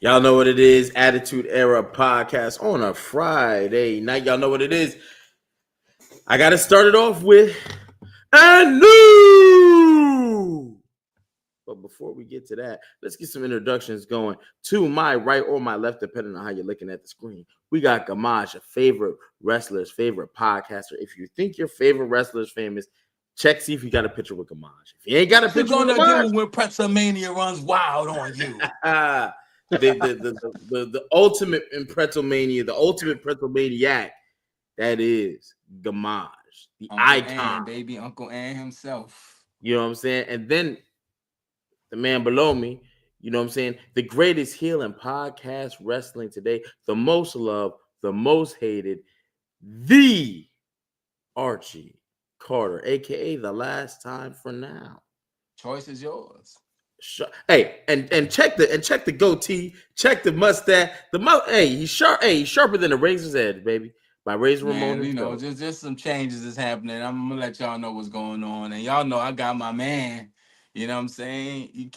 Y'all know what it is. Attitude Era podcast on a Friday night. Y'all know what it is. I got to start it off with a new. But before we get to that, let's get some introductions going. To my right or my left, depending on how you're looking at the screen. We got Gamaj, a favorite wrestler's favorite podcaster. If you think your favorite wrestler is famous, check see if you got a picture with Gamaj. If you ain't got a What you picture with gonna Gamaj, do when Pretzelmania runs wild on you? the ultimate in Pretzelmania, the ultimate pretzel maniac, that is Gamaj, the Uncle icon. Ann, baby, Uncle Ann himself. You know what I'm saying? And then the man below me, you know what I'm saying? The greatest heel in podcast wrestling today, the most loved, the most hated, the Archie Carter, aka the last time for now. Choice is yours. Hey, and check the goatee, check the mustache. Hey, he's sharp. Hey, he's sharper than a razor's edge, baby. By Razor Ramon Man, himself. just some changes is happening. I'm gonna let y'all know what's going on, and y'all know I got my man. You know what I'm saying?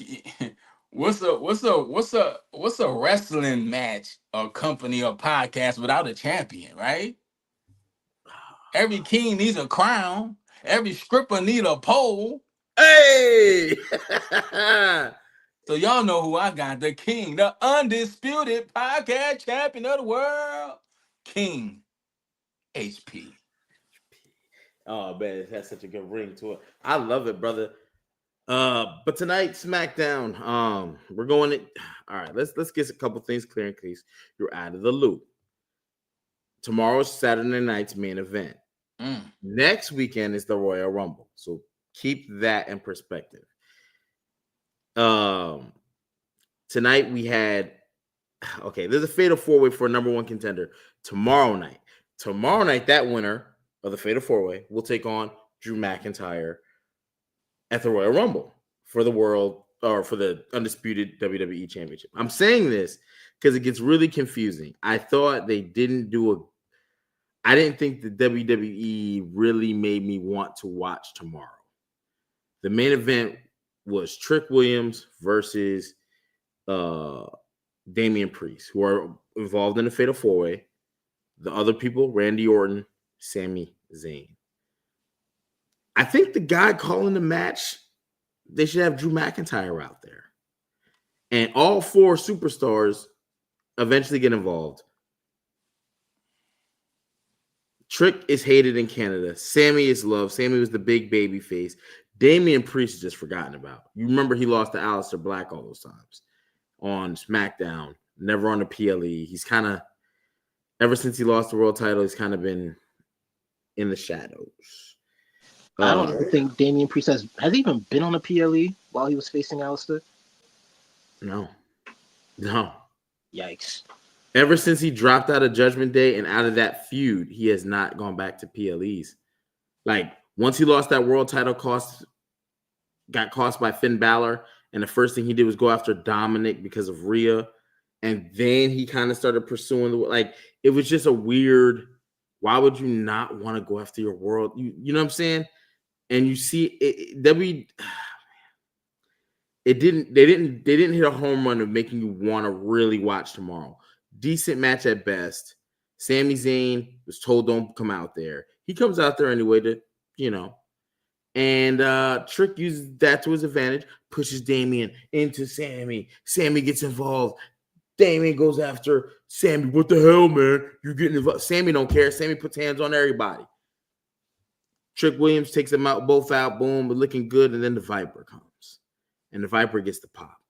What's a wrestling match or company or podcast without a champion, right? Every king needs a crown. Every stripper need a pole. Hey. So y'all know who I got. The king, the undisputed podcast champion of the world, King HP. Oh man, it has such a good ring to it. I love it, brother. But tonight, SmackDown. We're going to all right. Let's get a couple things clear in case you're out of the loop. Tomorrow's Saturday night's main event. Next weekend is the Royal Rumble. So keep that in perspective. Tonight we had there's a fatal four-way for a number one contender tomorrow night. Tomorrow night, that winner of the fatal four-way will take on Drew McIntyre at the Royal Rumble for the world or for the undisputed WWE Championship. I'm saying this because it gets really confusing. I thought they didn't do I didn't think the WWE really made me want to watch tomorrow. The main event was Trick Williams versus Damian Priest, who are involved in the Fatal 4-Way. The other people, Randy Orton, Sami Zayn. I think the guy calling the match, they should have Drew McIntyre out there. And all four superstars eventually get involved. Trick is hated in Canada. Sami is loved. Sami was the big baby face. Damian Priest is just forgotten about. You remember he lost to Aleister Black all those times on SmackDown, never on the PLE. He's kind of, ever since he lost the world title, he's kind of been in the shadows. I don't even think Damian Priest has he even been on a PLE while he was facing Aleister? No. Yikes. Ever since he dropped out of Judgment Day and out of that feud, he has not gone back to PLEs. Like, once he lost that world title, got cost by Finn Balor, and the first thing he did was go after Dominic because of Rhea, and then he kind of started pursuing it was just a weird. Why would you not want to go after your world? You know what I'm saying? And you see they didn't hit a home run of making you want to really watch tomorrow. Decent match at best. Sami Zayn was told don't come out there. He comes out there anyway to, and Trick uses that to his advantage, pushes Damian into Sami. Sami gets involved. Damian goes after Sami. What the hell, man? You're getting involved. Sami don't care. Sami puts hands on everybody. Trick Williams takes them out, both out, boom, but looking good, and then the Viper comes. And the Viper gets the pop.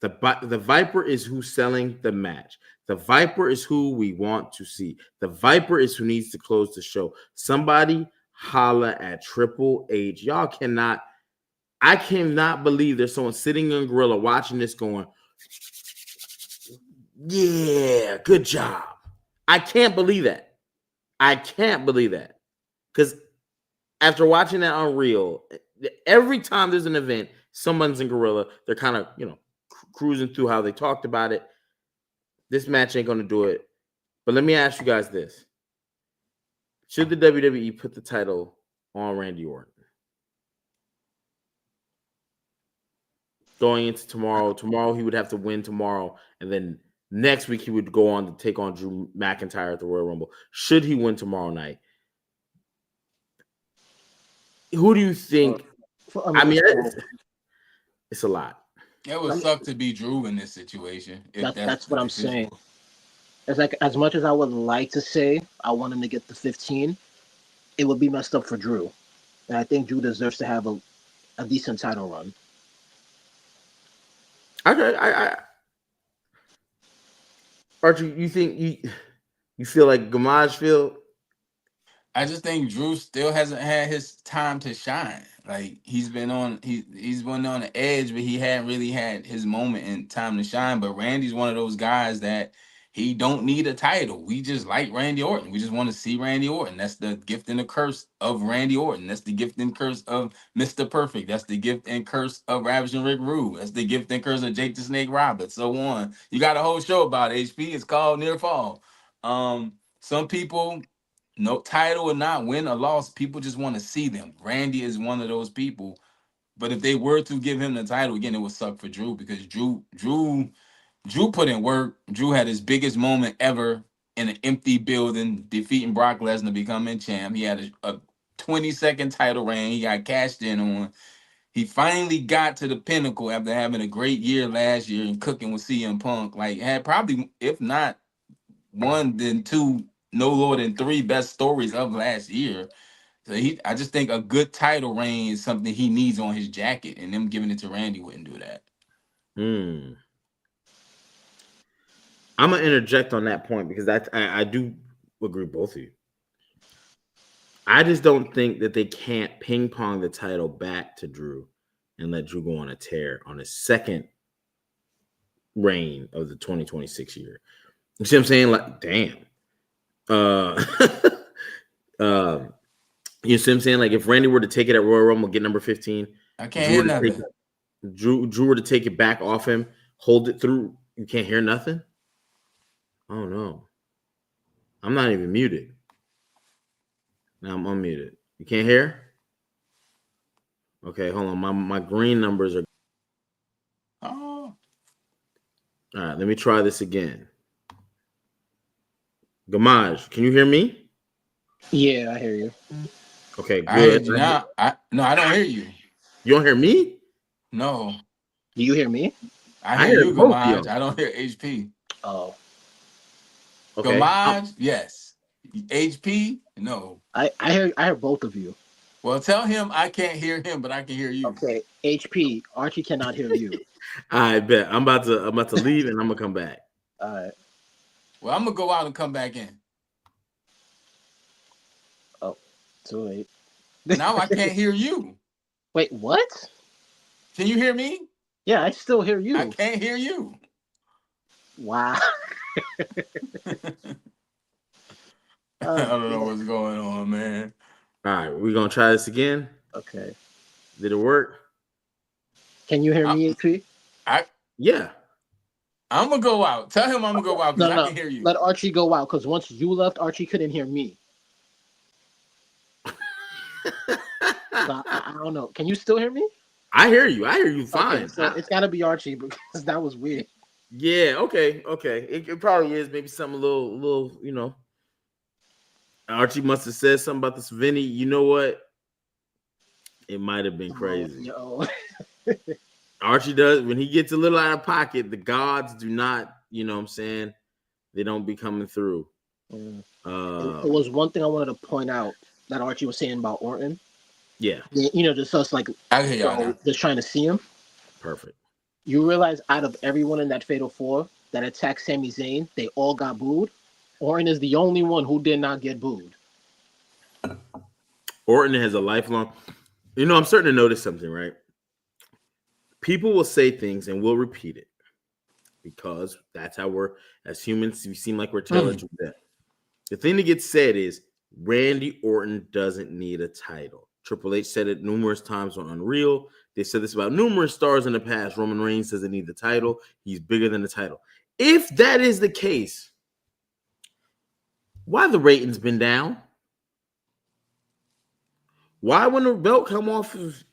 The Viper is who's selling the match. The Viper is who we want to see. The Viper is who needs to close the show. Somebody holla at Triple H. I cannot believe there's someone sitting in Gorilla watching this going, yeah, good job. I can't believe that. Because after watching that on Real, every time there's an event, someone's in Gorilla, they're kind of, cruising through how they talked about it. This match ain't going to do it. But let me ask you guys this. Should the WWE put the title on Randy Orton? going into tomorrow. Tomorrow he would have to win tomorrow, and then next week he would go on to take on Drew McIntyre at the Royal Rumble. Should he win tomorrow night? Who do you think? I mean, it's a lot. It would suck to be Drew in this situation. That's what I'm saying. It's like, as much as I would like to say I want him to get the 15, it would be messed up for Drew. And I think Drew deserves to have a decent title run. Okay, Archie, you think you feel like Gamage feel? I just think Drew still hasn't had his time to shine. Like he's been on the edge, but he hadn't really had his moment in time to shine. But Randy's one of those guys that he don't need a title. We just like Randy Orton. We just want to see Randy Orton. That's the gift and the curse of Randy Orton. That's the gift and curse of Mr. Perfect. That's the gift and curse of Ravishing Rick Rude. That's the gift and curse of Jake the Snake Roberts. So on. You got a whole show about it, HP. It's called Near Fall. Some people, no title or not, win or loss, people just want to see them. Randy is one of those people. But if they were to give him the title again, it would suck for Drew, because Drew put in work. Drew had his biggest moment ever in an empty building, defeating Brock Lesnar, becoming champ. He had a 20-second title reign. He got cashed in on. He finally got to the pinnacle after having a great year last year and cooking with CM Punk. Like, had probably, if not one, then two, no lower than three best stories of last year. So I just think a good title reign is something he needs on his jacket, and them giving it to Randy wouldn't do that. I'm gonna interject on that point because I do agree with both of you. I just don't think that they can't ping pong the title back to Drew and let Drew go on a tear on his second reign of the 2026 year. You see what I'm saying? Like, damn. You see what I'm saying? Like, if Randy were to take it at Royal Rumble, get number 15. I can't hear nothing. Drew were to take it back off him, hold it through. You can't hear nothing? Oh, no. I'm not even muted. Now I'm unmuted. You can't hear? Okay, hold on. My green numbers are. Oh. All right, let me try this again. Gamage, can you hear me? Yeah, I hear you. Okay, good. I hear you now. I don't hear you. You don't hear me? No. Do you hear me? I hear you, Gamage. I don't hear HP. Oh. Okay. Gamage, yes. HP, no. I hear both of you. Well, tell him I can't hear him, but I can hear you. Okay, HP, Archie cannot hear you. I bet. I'm about to leave and I'm gonna come back. All right. Well, I'm gonna go out and come back in. Oh, too late. Now I can't hear you. Wait, what? Can you hear me? Yeah, I still hear you. I can't hear you. Wow. I don't know what's going on, man. All right, we're gonna try this again. Okay. Did it work? Can you hear me, HP? Yeah. I'm gonna go out. Tell him I'm gonna go out because I can hear you. Let Archie go out, because once you left, Archie couldn't hear me. I don't know. Can you still hear me? I hear you. I hear you fine. Okay, so it's gotta be Archie because that was weird. Yeah. Okay. It probably is. Maybe something a little. You know. Archie must have said something about this Vinny. You know what? It might have been crazy. Oh, Archie does, when he gets a little out of pocket, the gods do not, you know what I'm saying? They don't be coming through. It was one thing I wanted to point out that Archie was saying about Orton. Yeah. You know, just us like I hear y'all now. Just trying to see him. Perfect. You realize out of everyone in that Fatal 4 that attacked Sami Zayn, they all got booed. Orton is the only one who did not get booed. Orton has a lifelong. You know, I'm starting to notice something, right? People will say things and we'll repeat it because that's how we're, as humans, we seem like we're tailored to that. The thing that gets said is Randy Orton doesn't need a title. Triple H said it numerous times on Unreal. They said this about numerous stars in the past. Roman Reigns doesn't need the title. He's bigger than the title. If that is the case, why the ratings been down? Why when the belt come off of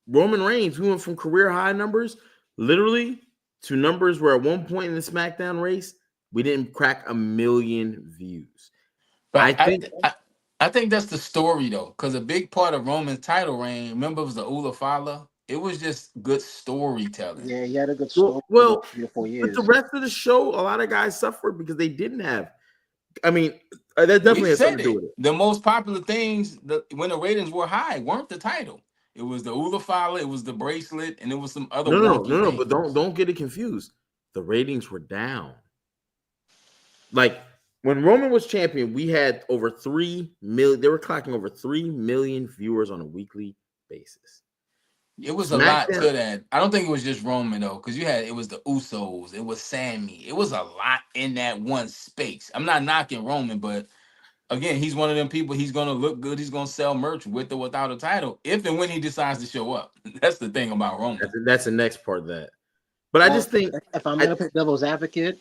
Roman Reigns, we went from career high numbers literally to numbers where at one point in the SmackDown race, we didn't crack 1 million views. I But think I think that's the story though, because a big part of Roman's title reign, remember, it was the Ula Fala. It was just good storytelling. Yeah, he had a good story for well, those 3 or 4 but years. the rest of the show, a lot of guys suffered because they didn't have. I mean, that We definitely has said something to do it. with it. The most popular things when the ratings were high weren't the title. It was the Ula Fala, it was the bracelet, and it was some other wonky things. But don't get it confused. The ratings were down. Like when Roman was champion, we had over 3 million. They were clocking over 3 million viewers on a weekly basis. It was a lot to that. I don't think it was just Roman though, because it was the Usos, it was Sammy, it was a lot in that one space. I'm not knocking Roman, but again, he's one of them people. He's gonna look good. He's gonna sell merch with or without a title, if and when he decides to show up. That's the thing about Roman. That's the next part of that. But I just think if I'm gonna play devil's advocate,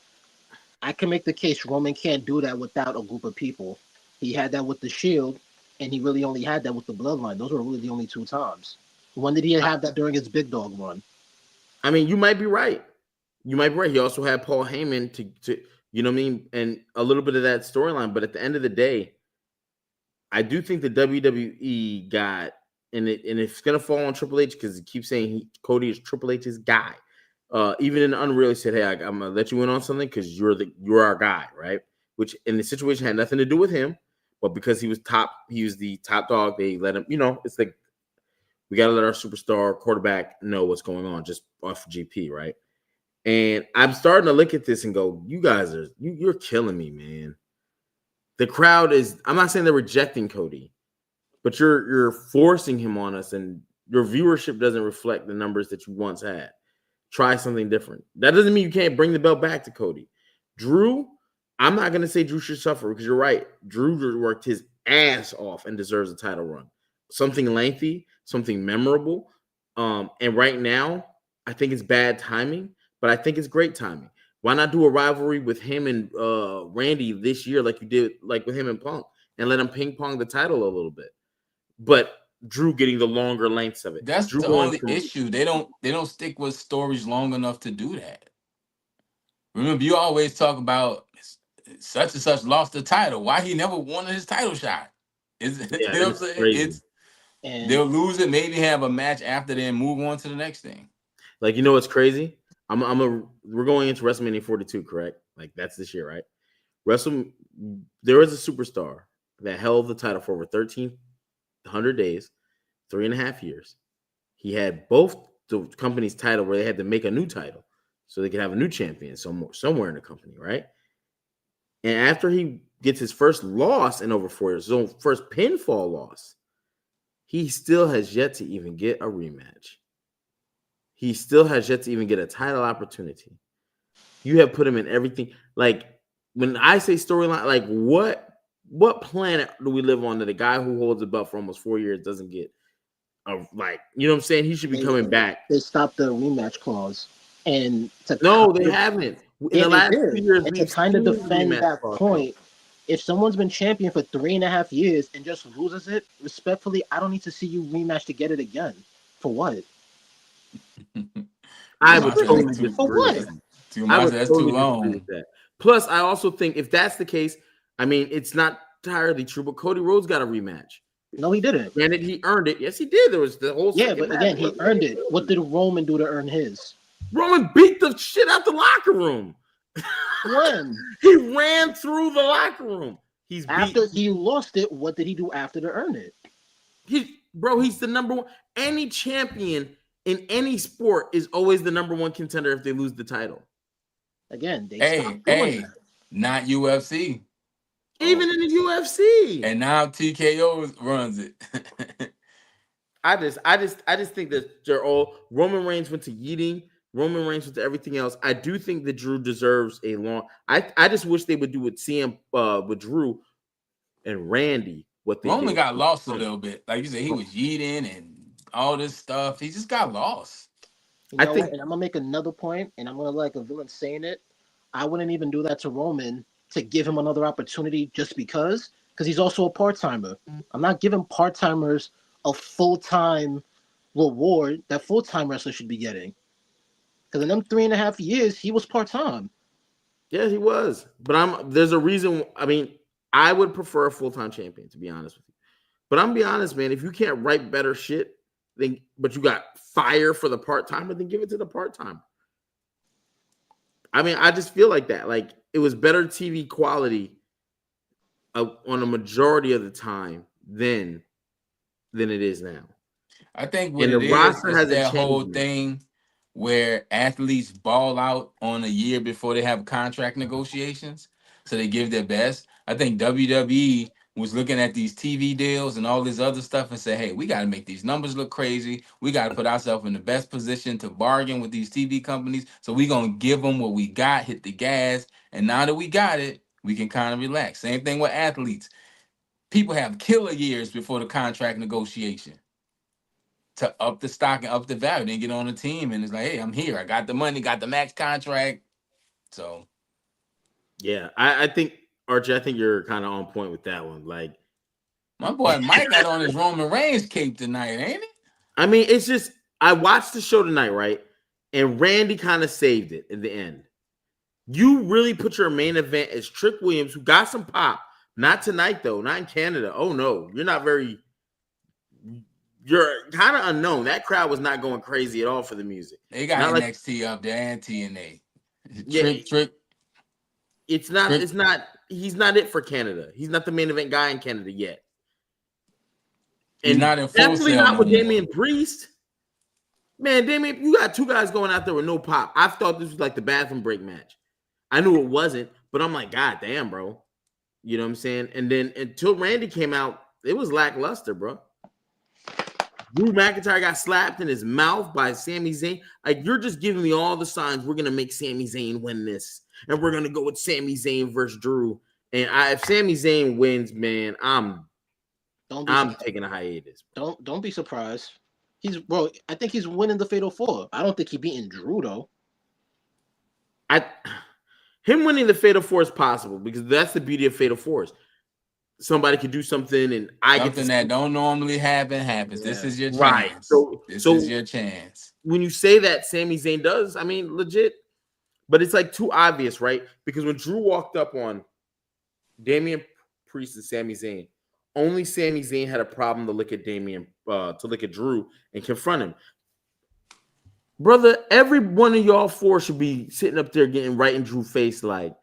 I can make the case Roman can't do that without a group of people. He had that with the Shield, and he really only had that with the Bloodline. Those were really the only 2 times. When did he have that during his Big Dog run? I mean, you might be right. You might be right. He also had Paul Heyman to you know what I mean, and a little bit of that storyline. But at the end of the day, I do think the WWE got, and it's gonna fall on Triple H because he keeps saying Cody is Triple H's guy. Even in Unreal, he said, "Hey, I'm gonna let you in on something because you're our guy, right?" Which in the situation had nothing to do with him, but because he was the top dog. They let him. You know, it's like we got to let our superstar quarterback know what's going on just off GP, right? And I'm starting to look at this and go, you guys you're killing me, man. The crowd is, I'm not saying they're rejecting Cody, but you're forcing him on us, and your viewership doesn't reflect the numbers that you once had. Try something different. That doesn't mean you can't bring the belt back to Cody. Drew, I'm not going to say Drew should suffer because you're right. Drew worked his ass off and deserves a title run. Something lengthy, something memorable. And right now, I think it's bad timing, but I think it's great timing. Why not do a rivalry with him and Randy this year like you did like with him and Punk and let him ping pong the title a little bit? But Drew getting the longer lengths of it. That's Drew the only issue. They don't stick with stories long enough to do that. Remember, you always talk about such and such lost the title. Why he never won his title shot? You know what I'm saying? Crazy. They'll lose it, maybe have a match after, then move on to the next thing. Like, you know what's crazy? We're going into WrestleMania 42, correct? Like, that's this year, right? There was a superstar that held the title for over 1,300 days, 3.5 years. He had both the company's title where they had to make a new title so they could have a new champion somewhere in the company, right? And after he gets his first loss in over 4 years, his own first pinfall loss, he still has yet to even get a rematch. He still has yet to even get a title opportunity. You have put him in everything. Like, when I say storyline, like what planet do we live on that a guy who holds a belt for almost 4 years doesn't get you know what I'm saying? He should be coming back. They stopped the rematch clause. And they haven't. In the last 2 years, and to kind of defend that point, if someone's been champion for 3.5 years and just loses it, respectfully, I don't need to see you rematch to get it again. For what? I would totally disagree. For what? That's too long. Plus, I also think if that's the case, I mean, it's not entirely true, but Cody Rhodes got a rematch. No, he didn't. Granted, he earned it. Yes, he did. There was the whole but again, he earned it. What did Roman do to earn his? Roman beat the shit out the locker room. When? He ran through the locker room. After he lost it, what did he do after to earn it? He's the number one. Any champion in any sport is always the number one contender if they lose the title. Again, they stopped doing that. Not UFC. Even in the UFC. And now TKO runs it. I just think that they're all Roman Reigns went to yeeting. Roman Reigns went to everything else. I do think that Drew deserves a long. I just wish they would do with with Drew and Randy what they Roman did. got lost a little bit. Like you said, he was yeeting and all this stuff. He just got lost. And I'm gonna make another point, and I'm gonna like a villain saying it. I wouldn't even do that to Roman to give him another opportunity just because he's also a part-timer. I'm not giving part-timers a full-time reward that full-time wrestler should be getting. Because in them 3.5 years, he was part-time. Yeah, he was. But there's a reason. I mean, I would prefer a full-time champion, to be honest with you. But I'm gonna be honest, man. If you can't write better shit, but you got fire for the part-timer, then give it to the part-timer. I mean, I just feel like that. Like it was better TV quality on a majority of the time than it is now. I think what And the it is roster is hasn't that whole changed. thing where athletes ball out on a year before they have contract negotiations, so they give their best. I think WWE was looking at these TV deals and all this other stuff and said, "Hey, we got to make these numbers look crazy. We got to put ourselves in the best position to bargain with these TV companies. So we're gonna give them what we got, hit the gas, and now that we got it, we can kind of relax." Same thing with athletes. People have killer years before the contract negotiation to up the stock and up the value. Then get on the team and it's like, hey, I'm here. I got the money, got the max contract. So Yeah, I think Archie, I think you're kind of on point with that one. Like, my boy Mike got on his Roman Reigns cape tonight, ain't it? I mean, it's just I watched the show tonight, right? And Randy kind of saved it in the end. You really put your main event as Trick Williams, who got some pop. Not tonight, though. Not in Canada. Oh no, you're not very. You're kind of unknown. That crowd was not going crazy at all for the music. They got Not like NXT up there and TNA. yeah, Trick. it's not. Trick. It's not. He's not it for Canada. He's not the main event guy in Canada yet. He's And not in full definitely sale not no with more. Damian Priest. Man, Damian, you got two guys going out there with no pop. I thought this was like the bathroom break match. I knew it wasn't, but I'm like, God damn, bro. You know what I'm saying? And then until Randy came out, it was lackluster, bro. Drew McIntyre got slapped in his mouth by Sami Zayn. Like, you're just giving me all the signs we're going to make Sami Zayn win this. And we're going to go with Sami Zayn versus Drew. And if Sami Zayn wins, man, I'm taking a hiatus. Don't be surprised. I think he's winning the Fatal 4. I don't think he's beating Drew, though. Him winning the Fatal 4 is possible because that's the beauty of Fatal 4s. Somebody could do something and Something that don't normally happens. Yeah. This is your chance. Right. This is your chance. When you say that Sami Zayn does, I mean, legit. But it's like too obvious, right? Because when Drew walked up on Damian Priest and Sami Zayn, only Sami Zayn had a problem to look at Drew and confront him. Brother, every one of y'all four should be sitting up there getting right in Drew's face like,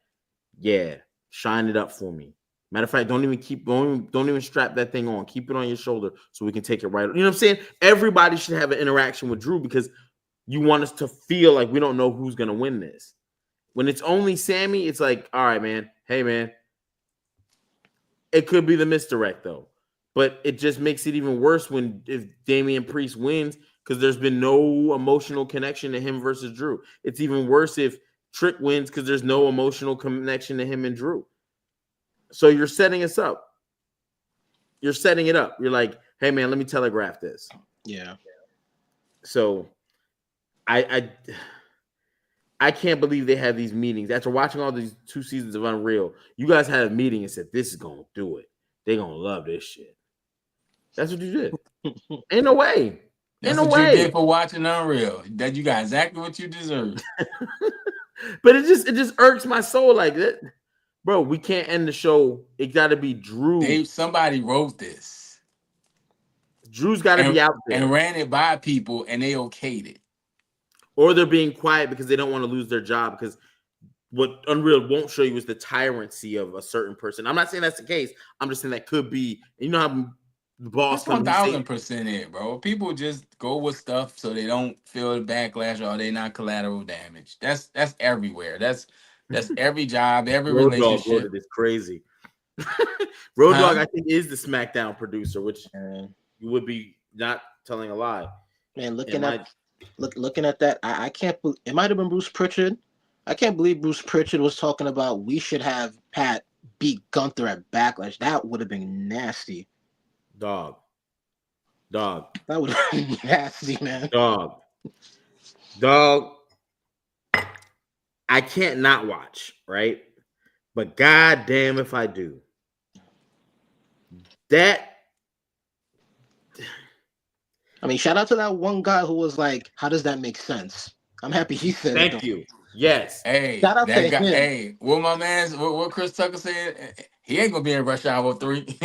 yeah, shine it up for me. Matter of fact, don't even strap that thing on. Keep it on your shoulder so we can take it right. You know what I'm saying? Everybody should have an interaction with Drew because you want us to feel like we don't know who's going to win this. When it's only Sammy, it's like, all right, man. Hey, man. It could be the misdirect, though. But it just makes it even worse if Damian Priest wins because there's been no emotional connection to him versus Drew. It's even worse if Trick wins because there's no emotional connection to him and Drew. So you're setting us up. You're setting it up. You're like, hey, man, let me telegraph this. Yeah. So I can't believe they have these meetings. After watching all these 2 seasons of Unreal, you guys had a meeting and said, this is going to do it. They're going to love this shit. That's what you did. Ain't no way. That's what you did for watching Unreal. That you got exactly what you deserve. But it just irks my soul like that. Bro, we can't end the show. It got to be Drew. Somebody wrote this. Drew's got to be out there. And ran it by people, and they okayed it. Or they're being quiet because they don't want to lose their job because what Unreal won't show you is the tyrancy of a certain person. I'm not saying that's the case. I'm just saying that could be. You know how the boss comes 1,000% it, bro. People just go with stuff so they don't feel the backlash or they not collateral damage. That's everywhere. That's every job, every Road relationship. Dogg wrote it. It's crazy. Road Dogg, I think, is the SmackDown producer, which you would be not telling a lie. Man, looking at that, I can't. It might have been Bruce Pritchard. I can't believe Bruce Pritchard was talking about we should have Pat beat Gunther at Backlash. That would have been nasty. Dog. That would have been nasty, man. Dog. I can't not watch, right? But goddamn if I do. I mean, shout out to that one guy who was like, "How does that make sense?" I'm happy he said it. Thank you. Yes. Hey, Shout out that to guy. him. Hey, what my man, what Chris Tucker said, he ain't gonna be in Rush Hour 3.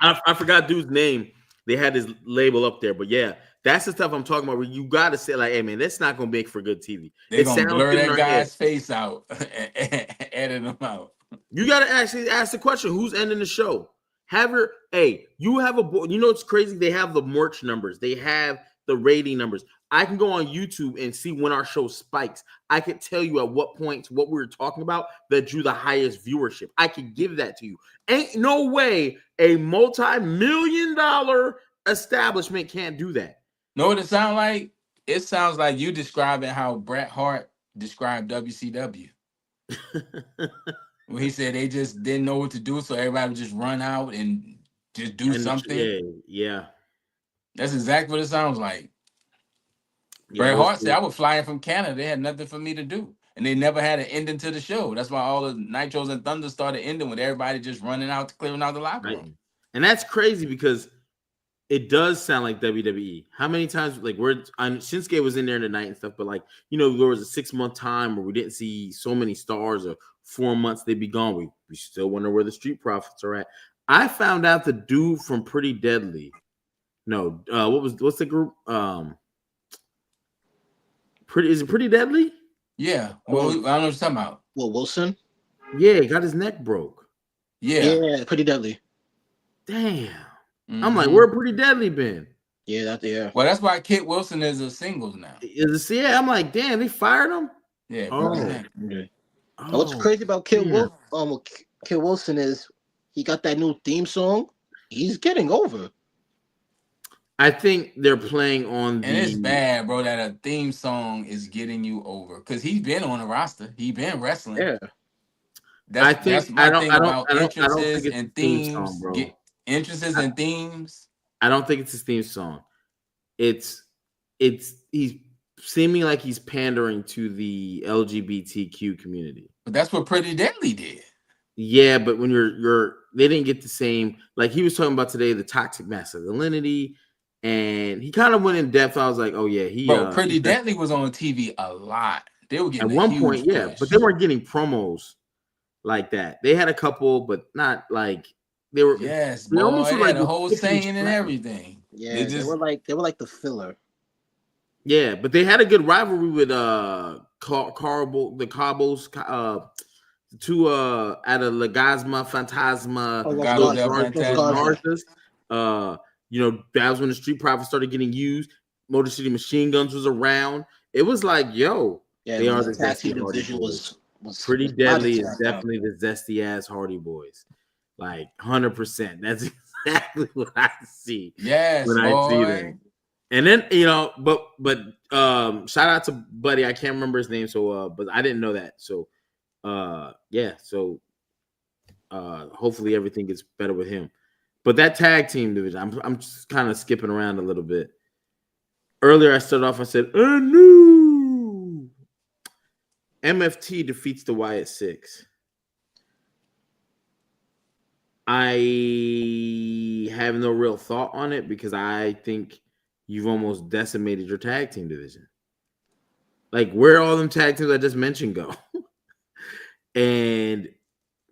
I forgot dude's name. They had his label up there, but yeah, that's the stuff I'm talking about. Where you got to say like, "Hey man, that's not gonna make for good TV." They It gonna sounds blur good in that our head. guy's face out, edit him out. You got to actually ask the question: who's ending the show? Have your you have a board. You know it's crazy. They have the merch numbers. They have the rating numbers. I can go on YouTube and see when our show spikes. I could tell you at what points what we were talking about that drew the highest viewership. I could give that to you. Ain't no way a multi-million-dollar establishment can't do that. Know what it sounds like? It sounds like you describing how Bret Hart described WCW. When he said they just didn't know what to do, so everybody would just run out and just do something. Yeah. That's exactly what it sounds like. Yeah, Bret Hart said, I was flying from Canada. They had nothing for me to do. And they never had an ending to the show. That's why all the Nitros and Thunder started ending with everybody just running out, clearing out the locker room. And that's crazy because it does sound like WWE. How many times, like, Shinsuke was in there tonight and stuff, but like, you know, there was a 6-month time where we didn't see so many stars, or 4 months they'd be gone. We still wonder where the Street Profits are at. I found out the dude from Pretty Deadly. No, what's the group? Is it Pretty Deadly? Yeah. Well, I don't know what you're talking about. Well, Wilson? Yeah, he got his neck broke. Yeah, Pretty Deadly. Damn. Mm-hmm. I'm like, where Pretty Deadly been? Yeah, Well, that's why Kit Wilson is a singles now. I'm like, damn, they fired him? Yeah. What's crazy about Kit Wilson is he got that new theme song. He's getting over. I think they're playing on and it's bad, bro, that a theme song is getting you over because he's been on the roster. He's been wrestling. Yeah. That's my thing about entrances and themes. Entrances and themes. I don't think it's his theme song. It's he's seeming like he's pandering to the LGBTQ community. But that's what Pretty Deadly did. Yeah, but when they didn't get the same, like he was talking about today, the toxic masculinity, and he kind of went in depth. I was like, oh yeah, Pretty Deadly was on TV a lot. They were getting at one point, yeah, but they weren't getting promos like that. They had a couple, but not like they were. Yes, they almost like the whole saying and everything. Yeah, they were like the filler. Yeah, but they had a good rivalry with the Cabos, two out of Legazma Fantasma. You know, that was when the Street Profits started getting used. Motor City Machine Guns was around. It was like, yo, they are the zesty division was Pretty Deadly is definitely the zesty ass Hardy Boys, like 100%. That's exactly what I see. Yes, when I see them. And then but shout out to Buddy. I can't remember his name, so but I didn't know that. So hopefully everything gets better with him. But that tag team division, I'm just kind of skipping around a little bit. Earlier I started off, I said, no. MFT defeats the Wyatt Six. I have no real thought on it because I think you've almost decimated your tag team division. Like, where all them tag teams I just mentioned go? And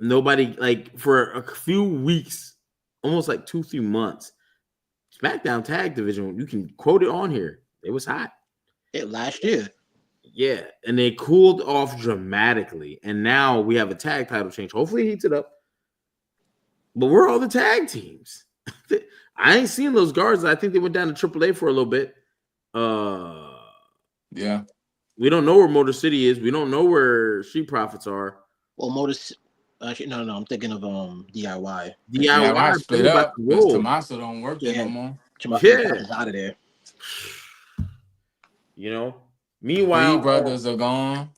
nobody, like, for a few weeks, almost like 2-3 months, SmackDown tag division, you can quote it on here. It was hot. Last year. Yeah, and they cooled off dramatically. And now we have a tag title change. Hopefully it heats it up. But where are all the tag teams? I ain't seen those guards. I think they went down to AAA for a little bit. Yeah. We don't know where Motor City is. We don't know where Street Profits are. Well, no, I'm thinking of DIY. DIY split up because Tommaso don't work there no more. Tommaso is out of there. You know? Meanwhile, Three brothers are gone.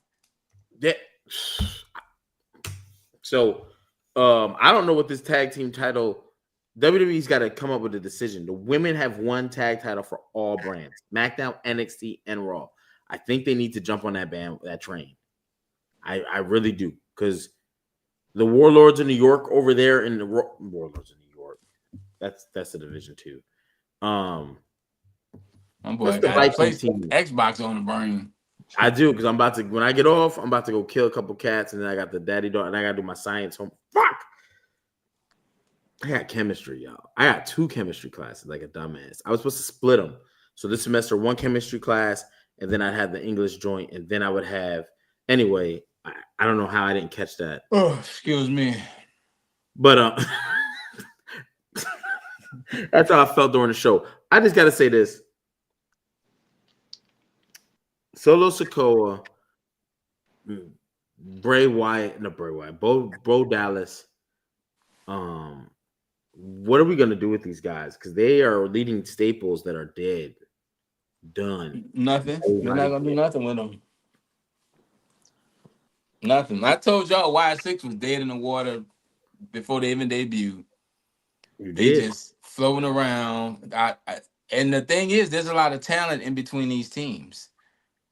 Yeah. So I don't know what this tag team title. WWE's got to come up with a decision. The women have one tag title for all brands: SmackDown, NXT, and Raw. I think they need to jump on that train. I really do, because the Warlords of New York over there in the Warlords of New York, That's the Division 2. My boy What's the got a Vikings team? Xbox on the brain. I do, because I'm about to, when I get off, I'm about to go kill a couple cats, and then I got the daddy dog, and I got to do my science home. Fuck! I got chemistry, y'all. I got 2 chemistry classes like a dumbass. I was supposed to split them. So this semester, 1 chemistry class, and then I'd have the English joint, and then I would have, anyway, I don't know how I didn't catch that. Oh, excuse me. But that's how I felt during the show. I just got to say this. Solo Sikoa, Bray Wyatt, Bo Dallas. What are we gonna do with these guys? Because they are leading staples that are dead, done. Nothing. They're not gonna do nothing with them. Nothing. I told y'all Y6 was dead in the water before they even debuted. They just floating around. And the thing is, there's a lot of talent in between these teams.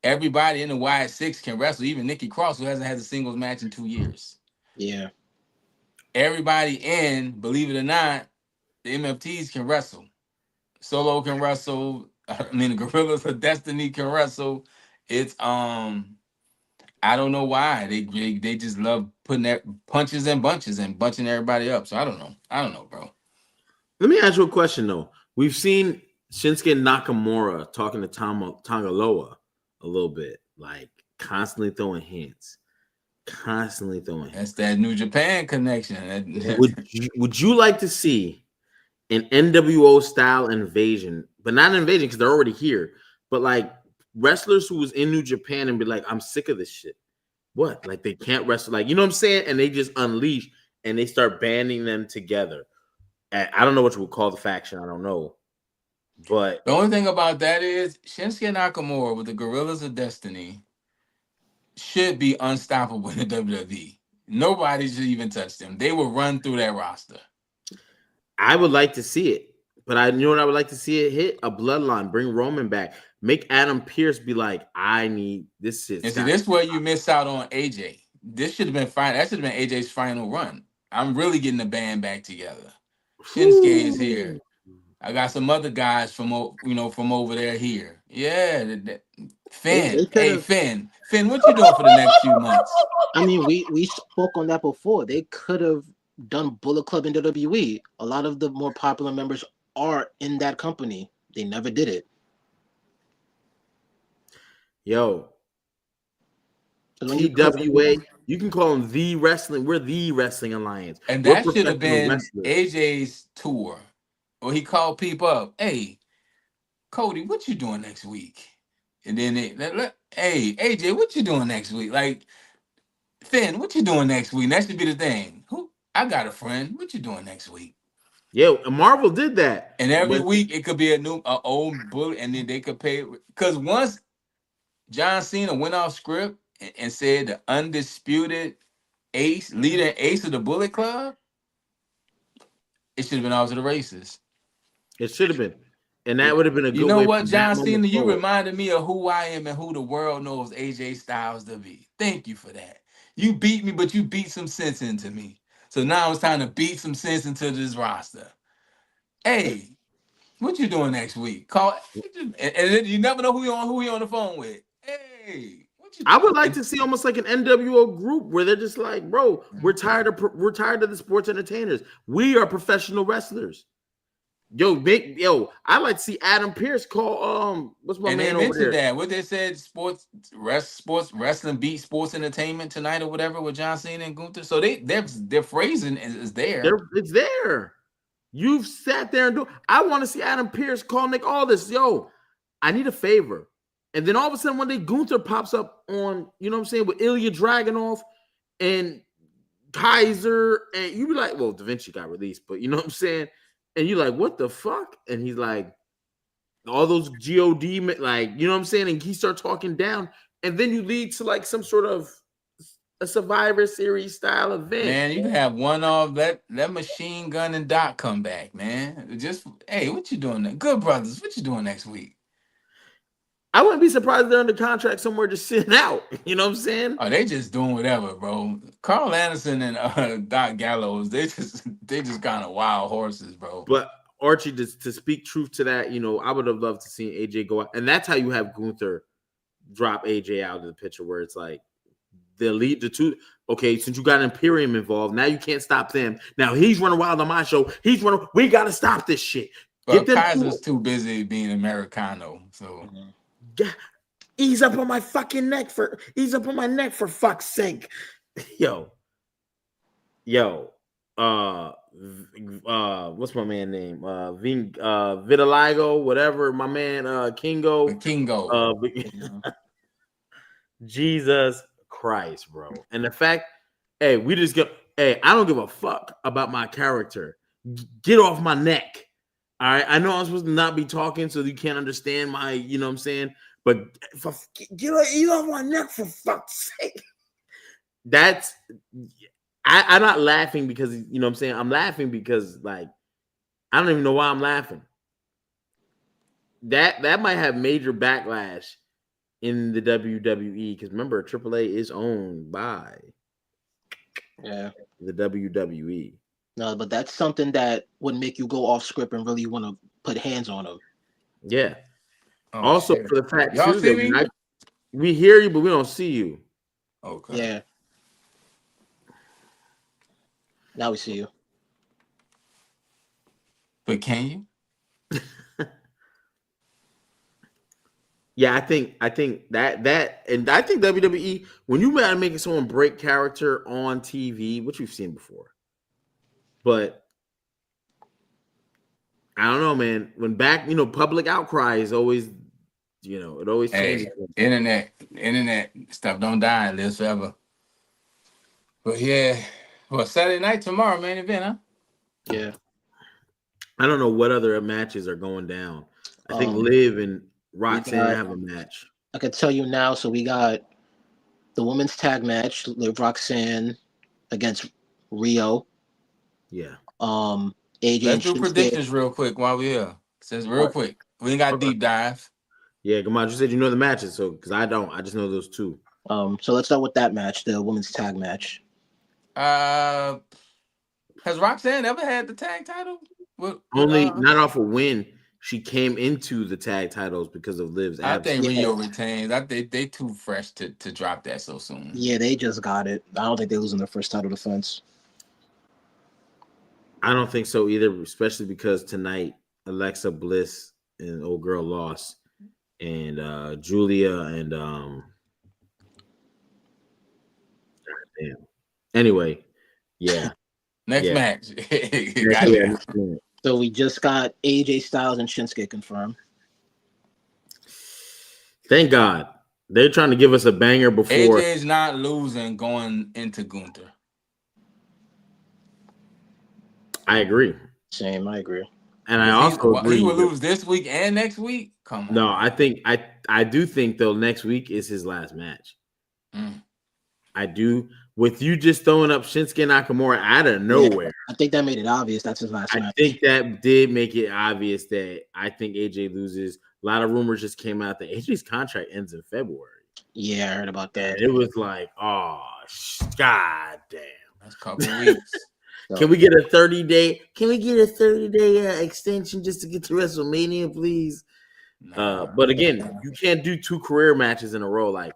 Everybody in the Y6 can wrestle, even Nikki Cross, who hasn't had a singles match in 2 years. Yeah. Everybody in, believe it or not, the MFTs can wrestle. Solo can wrestle. I mean, the Gorillas of Destiny can wrestle. It's I don't know why they just love putting their punches and bunches and bunching everybody up. So I don't know, bro. Let me ask you a question though. We've seen Shinsuke Nakamura talking to Tongaloa a little bit, like constantly throwing hints. That's that New Japan connection. Would you like to see an NWO style invasion, but not an invasion because they're already here, but like wrestlers who was in New Japan and be like, I'm sick of this shit. What? Like they can't wrestle, like, you know what I'm saying? And they just unleash and they start banding them together. And I don't know what you would call the faction. I don't know. But the only thing about that is Shinsuke Nakamura with the Gorillas of Destiny should be unstoppable in the WWE. Nobody should even touch them. They will run through that roster. I would like to see it. But I know what I would like to see it hit? A bloodline. Bring Roman back. Make Adam Pearce be like, I need this shit. And see, this is where you miss out on AJ. This should have been fine. That should have been AJ's final run. I'm really getting the band back together. Shinsuke is here. I got some other guys from over there here. Yeah, Finn. Finn, what you doing for the next few months? I mean, we spoke on that before. They could have done Bullet Club in WWE. A lot of the more popular members are in that company. They never did it. Yo, TWA, you can call them the wrestling. We're the Wrestling Alliance. And that should have been AJ's tour. Or he called people up. Hey, Cody, what you doing next week? And then hey, AJ, what you doing next week? Like, Finn, what you doing next week? And that should be the thing. I got a friend. What you doing next week? Yeah, Marvel did that. And every week it could be an old bullet, and then they could pay. Because once John Cena went off script and said the undisputed leader ace of the Bullet Club, it should have been off to the races. It should have been. And that would have been a good way. You know what, John Cena, you reminded me of who I am and who the world knows AJ Styles to be. Thank you for that. You beat me, but you beat some sense into me. So now it's time to beat some sense into this roster. Hey, what you doing next week? Call, and you never know who you on the phone with. Hey, what you doing? I would like to see almost like an NWO group where they're just like, bro, we're tired of the sports entertainers. We are professional wrestlers. Yo, I like to see Adam Pearce call what's my man over there? That what they said, sports wrestling beat sports entertainment tonight or whatever with John Cena and Gunther. So their phrasing is there. It's there. You've sat there and do. I want to see Adam Pearce call Nick Aldis. Yo, I need a favor. And then all of a sudden, one day Gunther pops up on, you know what I'm saying, with Ilya Dragunov and Kaiser, and you be like, well, Da Vinci got released, but you know what I'm saying. And you're like, what the fuck? And he's like, all those God, like, you know what I'm saying? And he starts talking down. And then you lead to like some sort of a Survivor Series style event. Man, you can have one of let Machine Gun and Doc come back, man. Just, hey, what you doing? Good Brothers, what you doing next week? I wouldn't be surprised if they're under contract somewhere just sitting out. You know what I'm saying? Oh, they just doing whatever, bro. Carl Anderson and Doc Gallows, they just kind of wild horses, bro. But Archie, to speak truth to that, I would have loved to see AJ go out, and that's how you have Gunther drop AJ out of the picture, where it's like the two. Okay, since you got Imperium involved, now you can't stop them. Now he's running wild on my show. He's running. We got to stop this shit. But Kaiser's too busy being Americano, so ease up on my fucking neck for fuck's sake, yo. What's my man name? Vitiligo, whatever. My man, Kingo. Jesus Christ, bro. And the fact, I don't give a fuck about my character. Get off my neck. All right. I know I'm supposed to not be talking, so you can't understand my, you know what I'm saying? But get off my neck for fuck's sake. That's I'm not laughing because, you know what I'm saying? I'm laughing because, like, I don't even know why I'm laughing. That might have major backlash in the WWE, because remember, AAA is owned by the WWE. No, but that's something that would make you go off script and really want to put hands on them. Yeah. Oh, also, shit. for the fact y'all too, see that me? we hear you, but we don't see you. Okay. Yeah. Now we see you. But can you? Yeah, I think that, and I think WWE, when you gotta make someone break character on TV, which we've seen before, but I don't know, man. When public outcry is always, it always changes. Internet stuff don't die, it lives forever. But yeah, Saturday night tomorrow, main event, huh? Yeah. I don't know what other matches are going down. I think Liv and Roxanne have a match. I can tell you now. So we got the women's tag match, Liv Roxanne against Rio. Yeah. AJ. Let's do predictions real quick while we're here. Says real quick. We ain't got deep dive. Yeah, Gamad, you said you know the matches, so because I don't. I just know those two. So let's start with that match, the women's tag match. Has Roxanne ever had the tag title? Only not off a win. She came into the tag titles because of Liv's absence. I think Rio retains. I think they too fresh to drop that so soon. Yeah, they just got it. I don't think they're losing their first title defense. I don't think so either, especially because tonight Alexa Bliss and old girl lost, and Julia and damn. Anyway, yeah. Next match. So we just got AJ Styles and Shinsuke confirmed. Thank God. They're trying to give us a banger before. AJ's not losing going into Gunther. I agree. Same, I agree. And I also agree. He will lose this week and next week? Come on. No, I do think, though, next week is his last match. I do. With you just throwing up Shinsuke Nakamura out of nowhere. Yeah, I think that made it obvious that's his last match. I think that did make it obvious that I think AJ loses. A lot of rumors just came out that AJ's contract ends in February. Yeah, I heard about that. And it was like, oh, god damn. That's a couple of weeks. Can we get a 30-day? Can we get a 30-day extension just to get to WrestleMania, please? But again, you can't do 2 career matches in a row. Like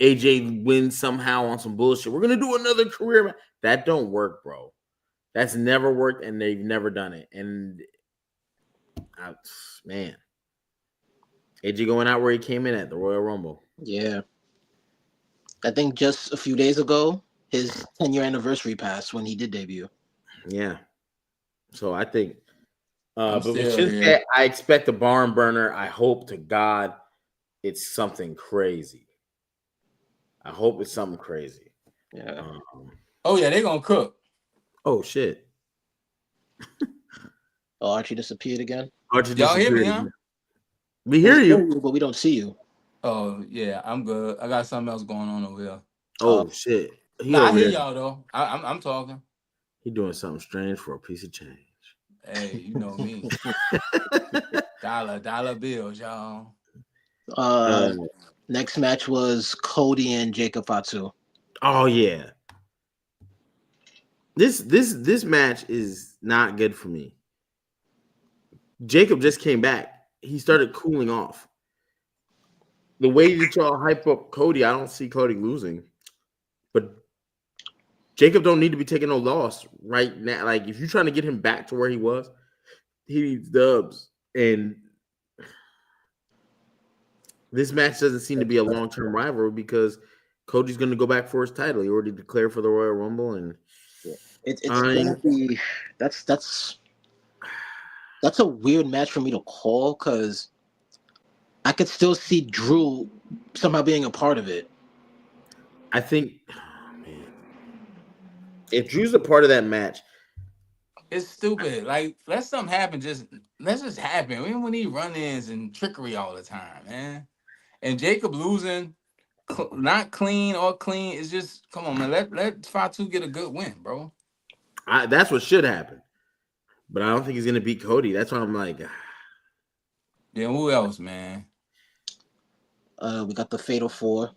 AJ wins somehow on some bullshit. We're gonna do another career match. That don't work, bro. That's never worked, and they've never done it. And man, AJ going out where he came in at the Royal Rumble. Yeah, I think just a few days ago, his 10-year anniversary passed when he did debut. Yeah. So I think but Shinsuke, I expect a barn burner. I hope to God it's something crazy. I hope it's something crazy. Yeah. They're gonna cook. Oh shit. Archie disappeared again. Y'all hear me, huh? We hear you, but we don't see you. Oh yeah, I'm good. I got something else going on over here. Oh shit. I hear y'all though. I'm talking. He doing something strange for a piece of change. Hey, you know me. dollar bills, y'all. Next match was Cody and Jacob Fatu. Oh yeah. This match is not good for me. Jacob just came back. He started cooling off. The way that y'all hype up Cody, I don't see Cody losing. But Jacob don't need to be taking no loss right now. Like, if you're trying to get him back to where he was, he needs dubs. And this match doesn't seem to be a long-term rivalry because Cody's going to go back for his title. He already declared for the Royal Rumble, and it's gonna be that's a weird match for me to call because I could still see Drew somehow being a part of it. I think, man, if Drew's a part of that match, It's stupid. Like, let something happen. Let's just happen. We don't need run-ins and trickery all the time, man. And Jacob losing, not clean or clean, is just, come on, man. Let Fatu get a good win, bro. that's what should happen. But I don't think he's going to beat Cody. That's why I'm like, Then who else, man? We got the Fatal Four.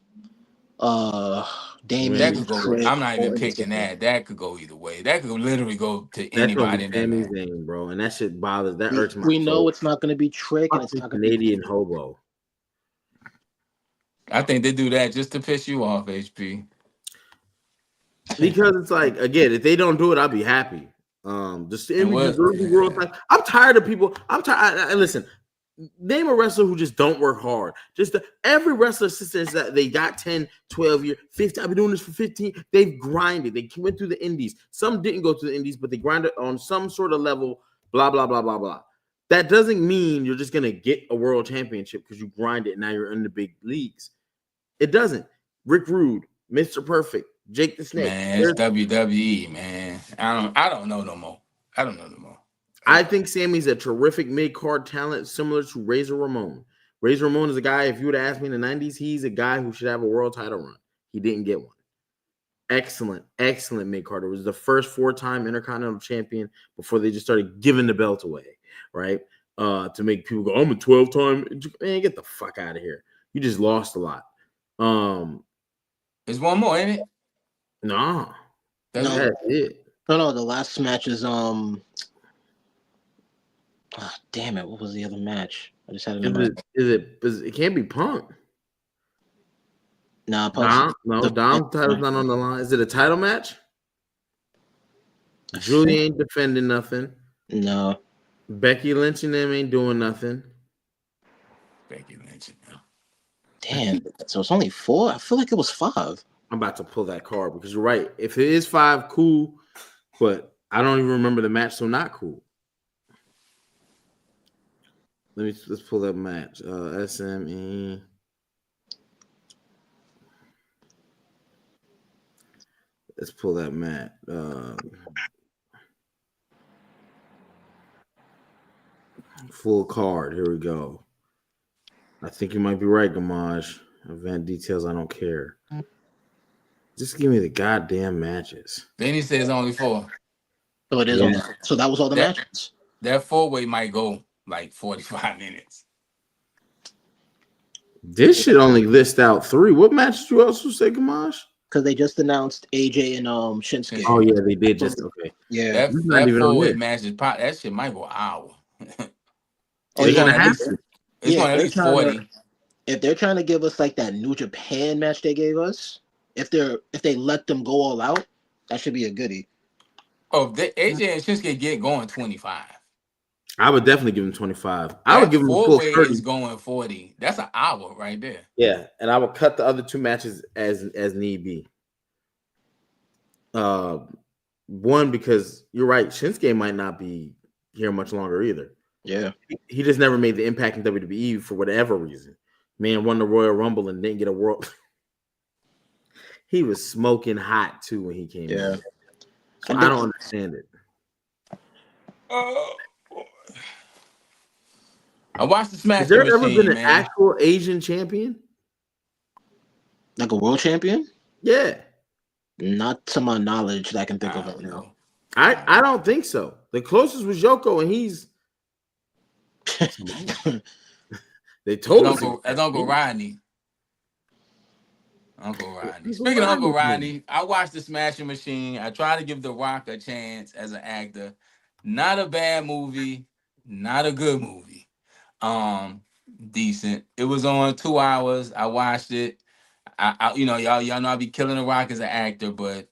Damien. That could go. Trick, I'm not even Orton, picking that. That could go either way. That could literally go to that's going to anybody be in that Sammy's match. name, bro. And that shit bothers. That hurts my We soul. know it's not going to be Trick, and it's not going to be Canadian hobo. I think they do that just to piss you off, HP. Because it's like, again, if they don't do it, I'll be happy. Just the world time. I'm tired of people. I'm tired. Listen, name a wrestler who just don't work hard. Every wrestler says that they got 10, 12 years, 15. I've been doing this for 15. They've grinded. They went through the indies. Some didn't go to the indies, but they grinded on some sort of level, blah, blah, blah, blah, blah. That doesn't mean you're just going to get a world championship because you grinded and now you're in the big leagues. It doesn't. Rick Rude, Mr. Perfect, Jake the Snake. Man, it's WWE, man. I don't know no more. I think Sammy's a terrific mid-card talent, similar to Razor Ramon. Razor Ramon is a guy, if you would ask me in the 90s, he's a guy who should have a world title run. He didn't get one. Excellent mid-card. It was the first 4-time Intercontinental Champion before they just started giving the belt away, right? To make people go, I'm a 12-time. Man, get the fuck out of here. You just lost a lot. There's one more, ain't it? Nah. That's it. No, the last match is damn it, what was the other match? I just had it. It can't be Punk. Nah, Dom title's not on the line. Is it a title match? Julie ain't defending nothing. No. Becky Lynch and them ain't doing nothing. Becky Lynch and them. Damn, so it's only 4? I feel like it was 5. I'm about to pull that card because you're right. If it is 5, cool, but I don't even remember the match, so not cool. Let's pull that match. SME. Let's pull that match. Full card. Here we go. I think you might be right, Gamage. Event details, I don't care. Just give me the goddamn matches. Then he says only 4. So it is only 4. So that was all the matches? That 4-way might go like 45 minutes. This should only list out 3. What matches you also say, Gamage? Because they just announced AJ and Shinsuke. Oh yeah, they did just okay. Yeah, that 4-way match is that shit might go an hour. They're gonna have to. It's going at least 40. If they're trying to give us like that New Japan match they gave us, if they let them go all out, that should be a goodie. Oh, AJ and Shinsuke get going 25. I would definitely give him 25. I would give him a full 30. Is going 40. That's an hour right there. Yeah, and I would cut the other 2 matches as need be. One, because you're right, Shinsuke might not be here much longer either. Yeah, he just never made the impact in WWE for whatever reason. Man won the Royal Rumble and didn't get a world. He was smoking hot too when he came in. So I don't understand it. I watched the Smash. Has there ever been an actual Asian champion? Like a world champion? Yeah. Not to my knowledge that I can think of right now. I don't think so. The closest was Yoko, and he's they told us that's Uncle Rodney. Uncle Rodney. Speaking of Uncle Rodney, I watched The Smashing Machine. I try to give The Rock a chance as an actor. Not a bad movie. Not a good movie. Decent. It was on 2 hours. I watched it. Y'all know I be killing The Rock as an actor, but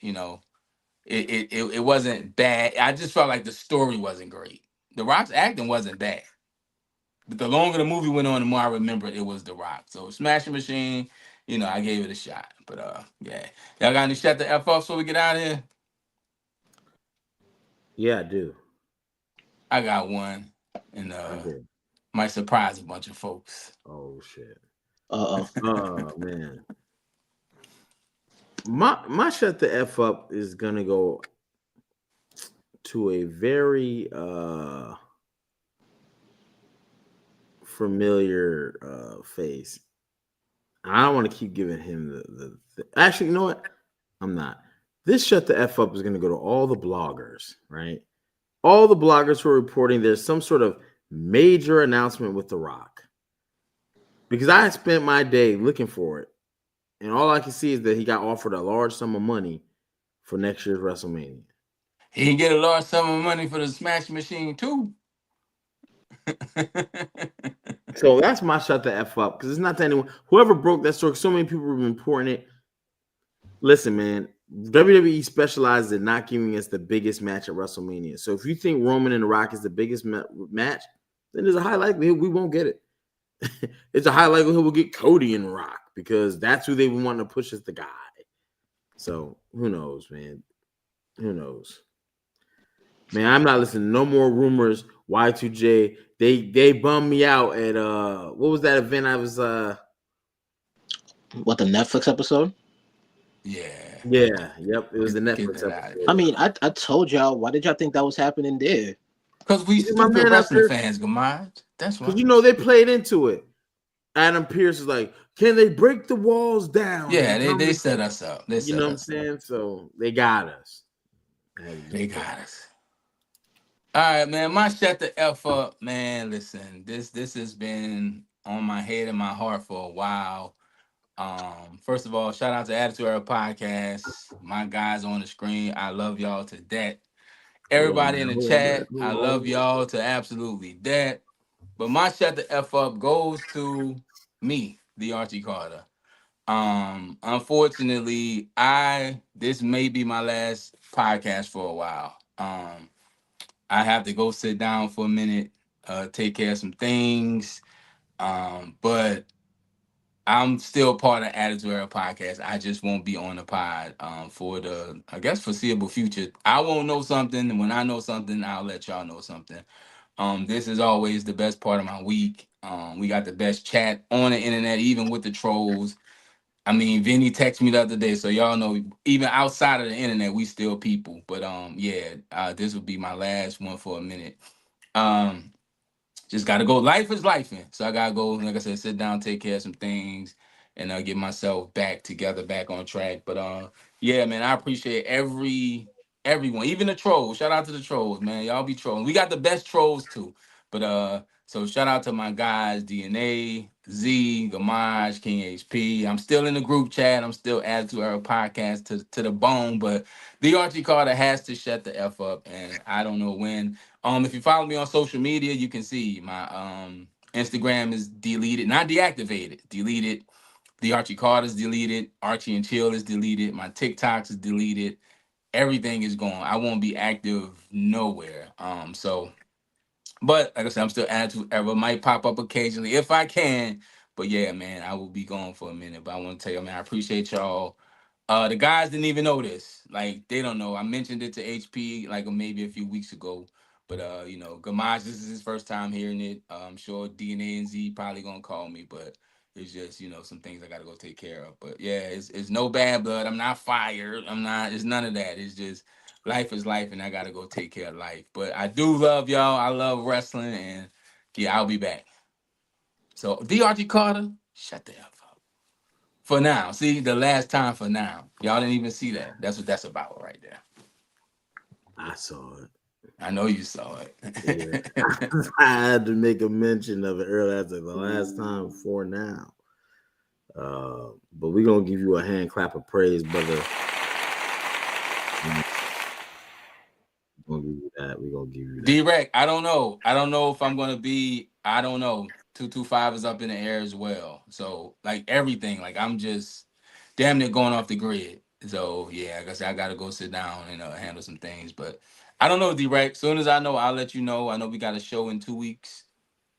it wasn't bad. I just felt like the story wasn't great. The Rock's acting wasn't bad. But the longer the movie went on, the more I remember it was The Rock. So Smashing Machine, I gave it a shot. But yeah. Y'all got any shut the F up so we get out of here? Yeah, I do. I got one. And I do. might surprise a bunch of folks. Oh shit. Uh-oh. Oh man. My shut the F up is gonna go to a very familiar face. I don't want to keep giving him the actually, you know what? I'm not. This shut the F up is gonna go to all the bloggers, right? All the bloggers who are reporting there's some sort of major announcement with The Rock. Because I spent my day looking for it. And all I can see is that he got offered a large sum of money for next year's WrestleMania. He can get a large sum of money for the Smash Machine too. So that's my shut the F up because it's not to anyone. Whoever broke that story, so many people have been reporting it. Listen, man, WWE specializes in not giving us the biggest match at WrestleMania. So if you think Roman and The Rock is the biggest match, then there's a high likelihood we won't get it. It's a high likelihood we'll get Cody and Rock because that's who they want to push as the guy. So who knows, man? Who knows? Man, I'm not listening to no more rumors. Y2J, they bummed me out at what was that event I was What, the Netflix episode? Yeah. Yep. It was the Get Netflix that out of episode. here. I mean, I told y'all. Why did y'all think that was happening there? Because we My stupid man wrestling after, fans, Gamad. That's why. because they played into it. Adam Pearce is like, can they break the walls down? Yeah, they set us up. They You set know what I'm us up. saying? So they got us. They got us. All right, man. My shut the F up, man. Listen, this has been on my head and my heart for a while. First of all, shout out to Attitude Era Podcast. My guys on the screen. I love y'all to death. Hold on, Everybody in man. the Hold on, man. chat, I love y'all to absolutely death. But my shut the F up goes to me, the Archie Carter. Unfortunately, this may be my last podcast for a while. I have to go sit down for a minute, take care of some things. But I'm still part of Attitude Era Podcast. I just won't be on the pod for the, I guess, foreseeable future. I won't know something, and when I know something, I'll let y'all know something. This is always the best part of my week. We got the best chat on the internet, even with the trolls. I mean, Vinny texted me the other day, so y'all know even outside of the internet, we still people. But this will be my last one for a minute. Um, just gotta go. Life is life, man. So I gotta go. Like I said, sit down, take care of some things, and get myself back together, back on track. But yeah, man, I appreciate everyone, even the trolls. Shout out to the trolls, man. Y'all be trolling. We got the best trolls too. But so shout out to my guys, DNA, Z, Gamage, King HP. I'm still in the group chat. I'm still added to our podcast to the bone. But the Archie Carter has to shut the F up, and I don't know when. If you follow me on social media, you can see my Instagram is deleted, not deactivated, deleted. The Archie Carter's deleted. Archie and Chill is deleted. My TikToks is deleted. Everything is gone. I won't be active nowhere. But like I said, I'm still Attitude Era. Might pop up occasionally if I can. But yeah, man, I will be gone for a minute. But I want to tell you, man, I appreciate y'all. The guys didn't even know this. Like, they don't know. I mentioned it to HP like maybe a few weeks ago. But Gamage, this is his first time hearing it. I'm sure DNA and Z probably gonna call me, but it's just, some things I gotta go take care of. But yeah, it's no bad blood. I'm not fired. It's none of that. It's just life is life, and I gotta go take care of life. But I do love y'all. I love wrestling, and yeah, I'll be back. So the Archie Carter, shut the F up. For now. See, the last time for now. Y'all didn't even see that. That's what that's about right there. I saw it. I know you saw it. Yeah. I had to make a mention of it earlier. That's like the last time for now. But we're gonna give you a hand clap of praise, brother. We're gonna give you that. We're gonna give you that. Direct, I don't know. I don't know if I'm gonna be. I don't know. 225 is up in the air as well. So like everything, like I'm just damn near going off the grid. So yeah, I guess I gotta go sit down and handle some things. But I don't know, Direct. Soon as I know, I'll let you know. I know we got a show in 2 weeks.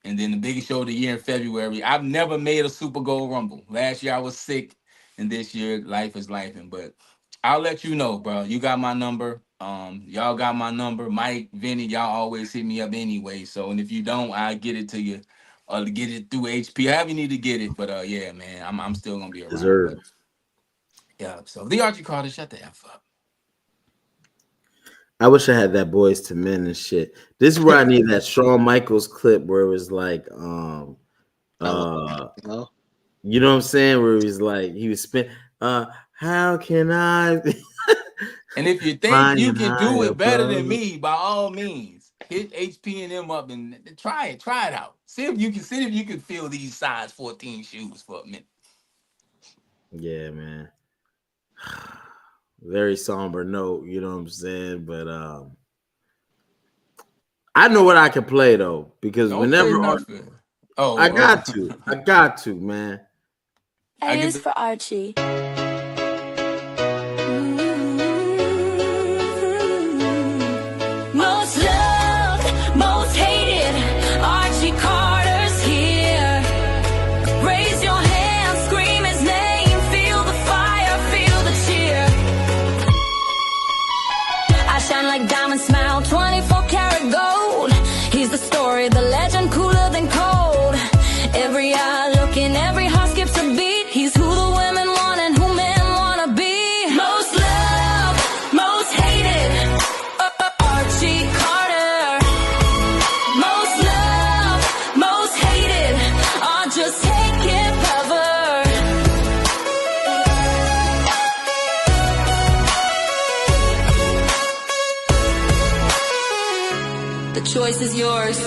And then the biggest show of the year in February. I've never made a Super Bowl Rumble. Last year I was sick, and this year life is life. But I'll let you know, bro. You got my number. Y'all got my number. Mike, Vinny, y'all always hit me up anyway. So, and if you don't, I get it to you, or to get it through HP. However you need to get it. But yeah, man, I'm still gonna be around. Deserved. But yeah. So the Archie Carter, shut the F up. I wish I had that Boys to Men and shit. This is where I need that Shawn Michaels clip where it was like, no. you know what I'm saying? Where he was spin. How can I? And if you think you can do it better than me, by all means, hit HP and them up and try it out. See if you can feel these size 14 shoes for a minute. Yeah, man. Very somber note, you know what I'm saying? But I know what I can play though, because Don't whenever I got to, man. A is for Archie. Most loved, most hated, Archie Carter's here. Raise your hand, scream his name, feel the fire, feel the cheer. I shine like diamond smile, 24 karat gold. He's the story, the legend, cooler than cold. Every eye looking, every heart skips a beat. He's who the women want and who men wanna be. Most loved, most hated, Archie Carter. Most loved, most hated, or just taking cover. The choice is yours.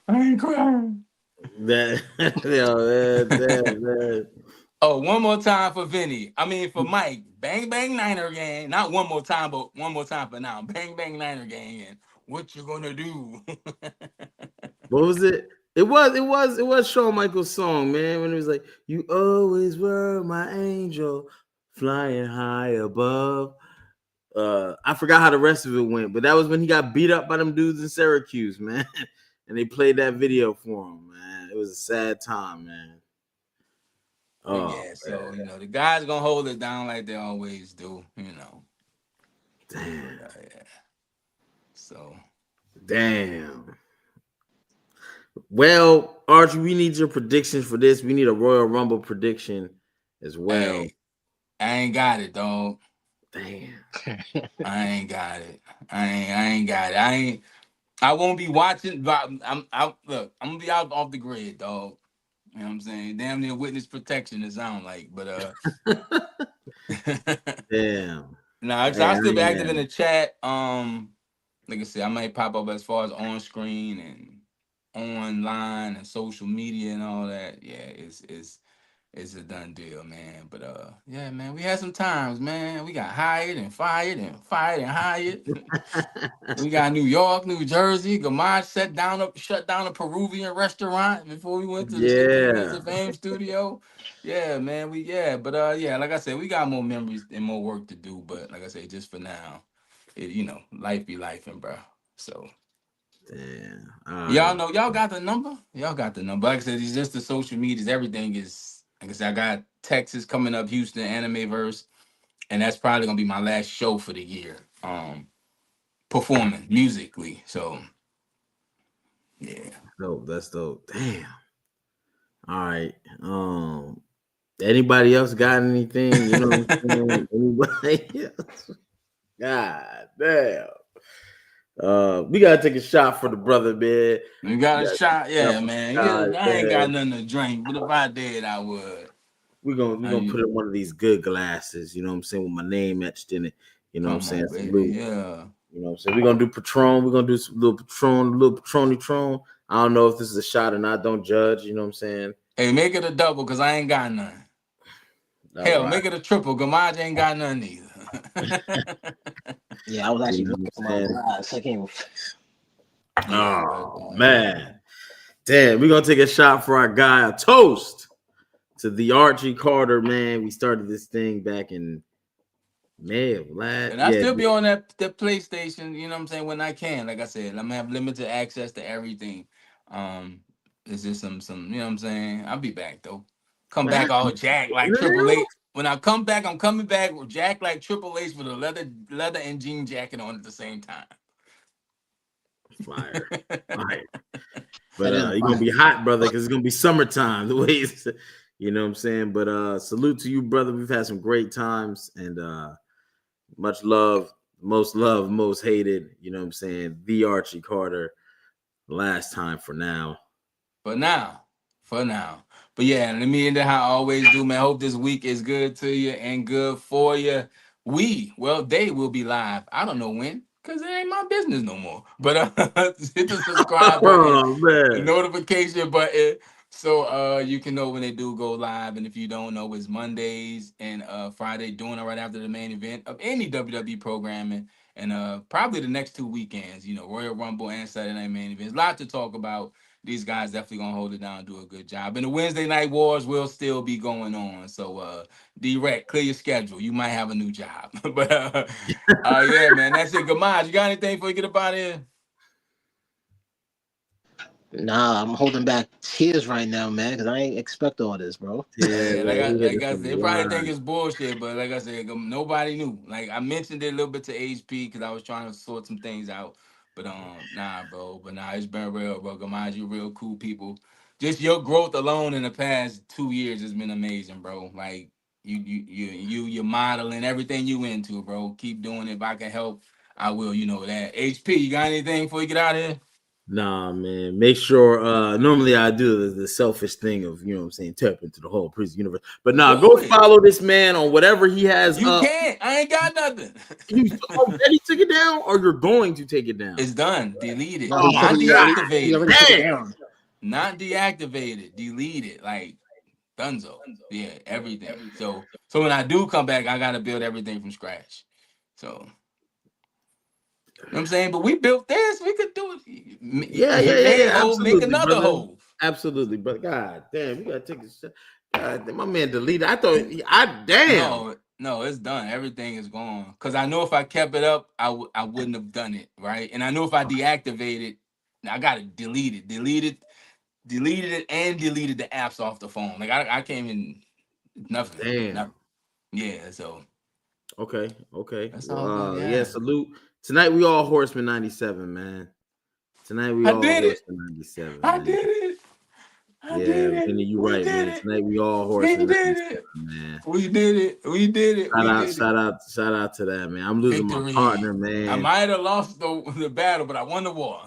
I ain't crying. Man. Oh, one more time for Vinny. I mean for Mike. Bang Bang Niner Gang. Not one more time, but one more time for now. Bang Bang Niner Gang. And what you gonna do? What was it? It was Shawn Michaels' song, man. When it was like, "You always were my angel, flying high above." I forgot how the rest of it went, but that was when he got beat up by them dudes in Syracuse, man. And they played that video for him, man. It was a sad time, man. Oh, yeah, so the guys gonna hold it down like they always do, Damn. Yeah. So damn. Well, Archie, we need your predictions for this. We need a Royal Rumble prediction as well. Hey, I ain't got it, dog. Damn. I ain't got it. I ain't got it. I won't be watching, but I'm gonna be out off the grid, dog. You know what I'm saying? Damn near witness protection, it sound like, but Damn. Nah, I'll still be active in the chat. Like I said, I might pop up as far as on screen and online and social media and all that. Yeah, it's a done deal, man. But yeah, man, we had some times, man. We got hired and fired and hired. We got New York, New Jersey. Gamaj shut down a Peruvian restaurant before we went to the 60 Minutes of Fame studio. Yeah, man. But yeah, like I said, we got more memories and more work to do. But like I said, just for now, life be life, and bro. So. Damn. Y'all know, y'all got the number. Like I said, it's just the social medias. Everything is. Like I said, I got Texas coming up, Houston Animeverse, and that's probably gonna be my last show for the year. Performing musically. So yeah. Dope. That's dope. Damn. All right. Anybody else got anything? You know what I'm saying? Anybody else? God damn. We gotta take a shot for the brother, man. We got a shot, yeah, man. I ain't got nothing to drink, but if I did, I would. We're gonna put it in one of these good glasses, you know what I'm saying, with my name etched in it. You know what I'm saying? Baby, yeah. You know what I'm saying? We're gonna do Patron. We're gonna do some little Patroni. I don't know if this is a shot or not. Don't judge. You know what I'm saying? Hey, make it a double because I ain't got none. Hell, make it a triple. Gamaj ain't got none either. Yeah, I was actually You know looking what for I'm my saying? glass. I can't. Oh man. Damn, we're gonna take a shot for our guy, a toast to the Archie Carter, man. We started this thing back in May of last. And I still be on that PlayStation, you know what I'm saying, when I can. Like I said, I'm gonna have limited access to everything. It's just some, you know what I'm saying? I'll be back though. Come back all jacked like Triple H. When I come back, I'm coming back with jacked like Triple H with a leather and jean jacket on at the same time. Fire. But you're gonna be hot, brother, because it's gonna be summertime. The way it's, you know what I'm saying. But salute to you, brother. We've had some great times, and much love, most hated. You know what I'm saying. The Archie Carter. Last time for now. For now. But yeah, let me end it how I always do, man. Hope this week is good to you and good for you. They will be live. I don't know when, because it ain't my business no more. But hit the subscribe button, the notification button, so you can know when they do go live. And if you don't know, it's Mondays and Friday, doing it right after the main event of any WWE programming. And probably the next 2 weekends, you know, Royal Rumble and Saturday Night Main Events. A lot to talk about. These guys definitely gonna hold it down and do a good job. And the Wednesday Night Wars will still be going on. So D-Rec, clear your schedule. You might have a new job. But yeah, man, that's it. Gamaj, you got anything before you get up out of here? Nah, I'm holding back tears right now, man, because I ain't expect all this, bro. Yeah, like I said, they probably think it's bullshit, but like I said, nobody knew. Like I mentioned it a little bit to HP because I was trying to sort some things out. But nah, bro. But nah, it's been real, bro. Gamaj, you real cool people. Just your growth alone in the past 2 years has been amazing, bro. Like you're modeling everything you into, bro. Keep doing it. If I can help, I will. You know that. HP, you got anything before you get out of here? Nah, man. Make sure. Normally I do the selfish thing of, you know what I'm saying, tap into the whole prison universe. But nah, go follow this man on whatever he has. You can't. I ain't got nothing. You already took it down, or you're going to take it down? It's done. Delete it. No, Not deactivated. He already took it down. Not deactivated. Delete it. Like Dunzo. Yeah, everything. So when I do come back, I gotta build everything from scratch. So. You know what I'm saying? But we built this. We could do it. Yeah. Make another hole. Absolutely, but God damn, we gotta take this. My man deleted. I thought, damn. No, it's done. Everything is gone. Cause I know if I kept it up, I wouldn't have done it, right? And I know if I deactivated, I gotta delete it, deleted and deleted the apps off the phone. Like I can't even nothing. Damn. Nothing. Yeah. So. Okay. That's all good. Yeah. Salute. Tonight we all Horseman 97, man. Tonight we all Horseman 97. I did it. Vinny, you right, man. Tonight we all Horseman 97, man. We did it. Shout out to that, man. I'm losing my partner, man. I might have lost the battle, but I won the war.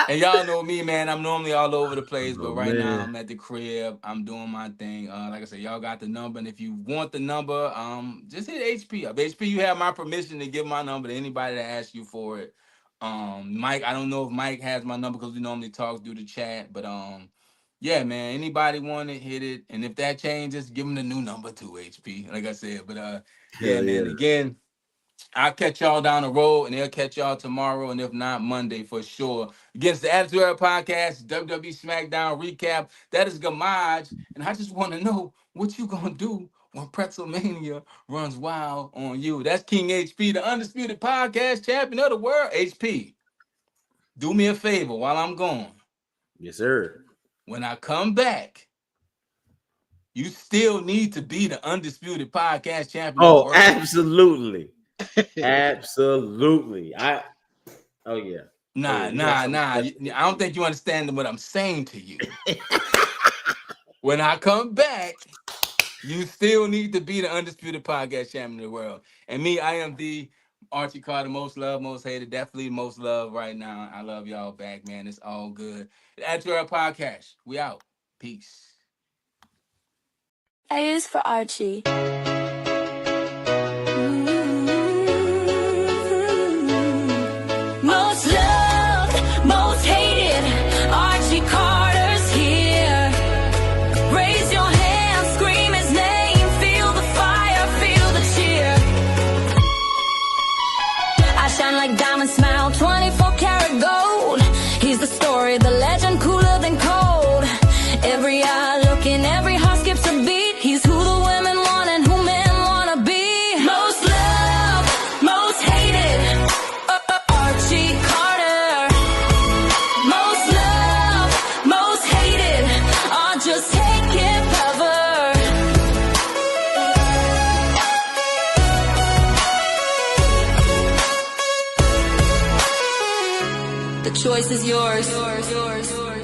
And y'all know me, man. I'm normally all over the place, but right now I'm at the crib. I'm doing my thing. Like I said, y'all got the number, and if you want the number, just hit HP up. HP, you have my permission to give my number to anybody that asks you for it. Mike, I don't know if Mike has my number because we normally talk through the chat, but yeah, man. Anybody want it, hit it, and if that changes, give them the new number too, HP. Like I said, but yeah, man. Again. I'll catch y'all down the road, and they'll catch y'all tomorrow, and if not, Monday for sure. Against the Attitude Era Podcast, WWE SmackDown recap. That is Gamaj, and I just want to know what you gonna do when Pretzelmania runs wild on you. That's King HP, the undisputed podcast champion of the world. HP, do me a favor while I'm gone. Yes, sir. When I come back, you still need to be the undisputed podcast champion of the world. Absolutely. Absolutely. Yeah. Nah. I don't think you understand what I'm saying to you. When I come back, you still need to be the undisputed podcast champion of the world. And me, I am the Archie Carter, most loved, most hated, definitely most loved right now. I love y'all back, man. It's all good. The Attitude Era Podcast. We out. Peace. A is for Archie. choice is yours.